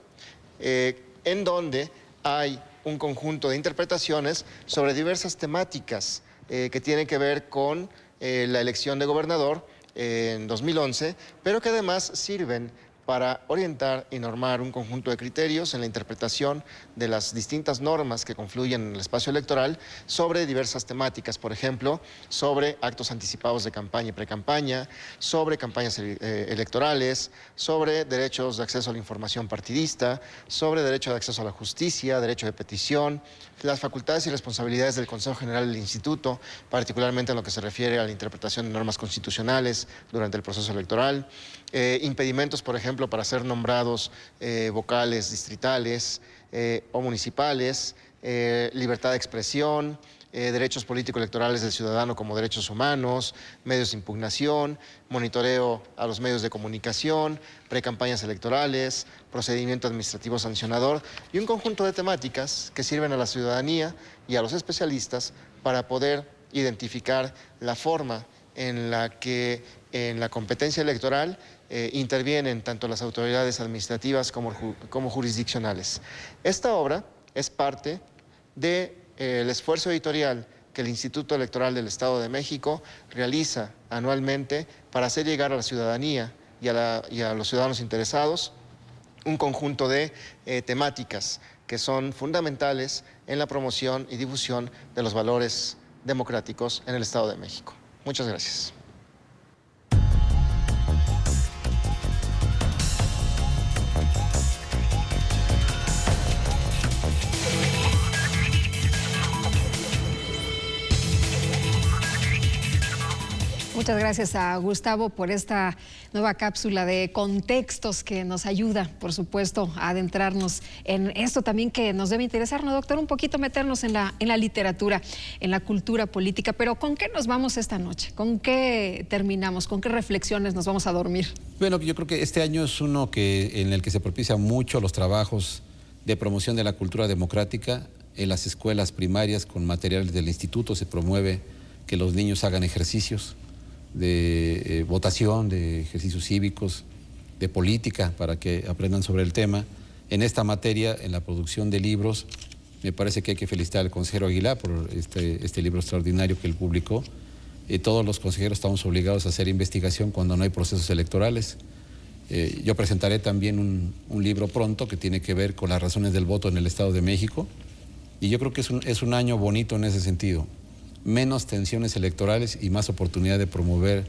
en donde hay un conjunto de interpretaciones sobre diversas temáticas que tienen que ver con la elección de gobernador en 2011, pero que además sirven para orientar y normar un conjunto de criterios en la interpretación de las distintas normas que confluyen en el espacio electoral sobre diversas temáticas, por ejemplo, sobre actos anticipados de campaña y precampaña, sobre campañas electorales, sobre derechos de acceso a la información partidista, sobre derecho de acceso a la justicia, derecho de petición, las facultades y responsabilidades del Consejo General del Instituto, particularmente en lo que se refiere a la interpretación de normas constitucionales durante el proceso electoral, impedimentos, por ejemplo, para ser nombrados vocales distritales o municipales, libertad de expresión, derechos político-electorales del ciudadano como derechos humanos, medios de impugnación, monitoreo a los medios de comunicación, precampañas electorales, procedimiento administrativo sancionador y un conjunto de temáticas que sirven a la ciudadanía y a los especialistas para poder identificar la forma en la que en la competencia electoral intervienen tanto las autoridades administrativas como jurisdiccionales. Esta obra es parte del esfuerzo editorial que el Instituto Electoral del Estado de México realiza anualmente para hacer llegar a la ciudadanía y a los ciudadanos interesados un conjunto de temáticas que son fundamentales en la promoción y difusión de los valores democráticos en el Estado de México. Muchas gracias. Muchas gracias a Gustavo por esta nueva cápsula de contextos que nos ayuda, por supuesto, a adentrarnos en esto también que nos debe interesar, ¿no, doctor? Un poquito meternos en la literatura, en la cultura política. Pero ¿con qué nos vamos esta noche? ¿Con qué terminamos? ¿Con qué reflexiones nos vamos a dormir? Bueno, yo creo que este año es uno en el que se propicia mucho los trabajos de promoción de la cultura democrática. En las escuelas primarias, con materiales del instituto, se promueve que los niños hagan ejercicios de votación, de ejercicios cívicos, de política, para que aprendan sobre el tema. En esta materia, en la producción de libros, me parece que hay que felicitar al consejero Aguilar por este libro extraordinario que él publicó. Todos los consejeros estamos obligados a hacer investigación cuando no hay procesos electorales. Yo presentaré también un libro pronto que tiene que ver con las razones del voto en el Estado de México, y yo creo que es un año bonito en ese sentido. Menos tensiones electorales y más oportunidad de promover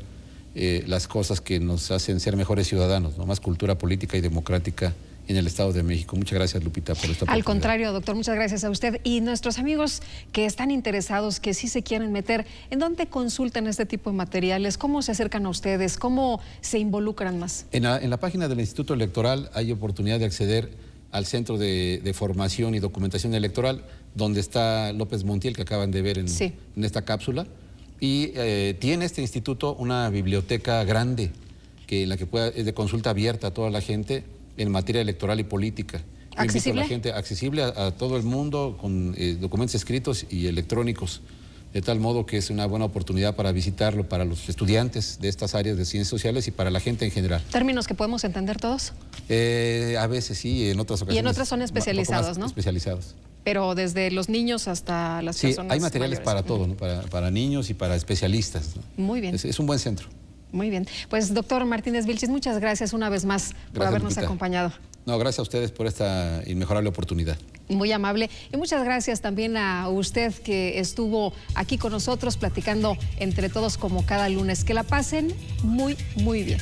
las cosas que nos hacen ser mejores ciudadanos, ¿no? Más cultura política y democrática en el Estado de México. Muchas gracias, Lupita, por esta oportunidad. Al contrario, doctor, muchas gracias a usted. Y nuestros amigos que están interesados, que sí se quieren meter, ¿en dónde consultan este tipo de materiales? ¿Cómo se acercan a ustedes? ¿Cómo se involucran más? En la página del Instituto Electoral hay oportunidad de acceder al Centro de Formación y Documentación Electoral, donde está López Montiel, que acaban de ver en esta cápsula. Y tiene este instituto una biblioteca grande, en la que es de consulta abierta a toda la gente en materia electoral y política. ¿Accesible? A la gente, accesible a todo el mundo, con documentos escritos y electrónicos, de tal modo que es una buena oportunidad para visitarlo, para los estudiantes de estas áreas de ciencias sociales y para la gente en general. ¿Términos que podemos entender todos? A veces sí, en otras ocasiones. Y en otras son especializados, ¿no? Especializados. Pero desde los niños hasta las personas hay materiales mayores. Para todo, ¿no? Para niños y para especialistas, ¿no? Muy bien. Es un buen centro. Muy bien. Pues, doctor Martínez Vilchis, muchas gracias una vez más por habernos Lupita. acompañado. No, gracias a ustedes por esta inmejorable oportunidad. Muy amable. Y muchas gracias también a usted que estuvo aquí con nosotros platicando entre todos como cada lunes. Que la pasen muy, muy bien.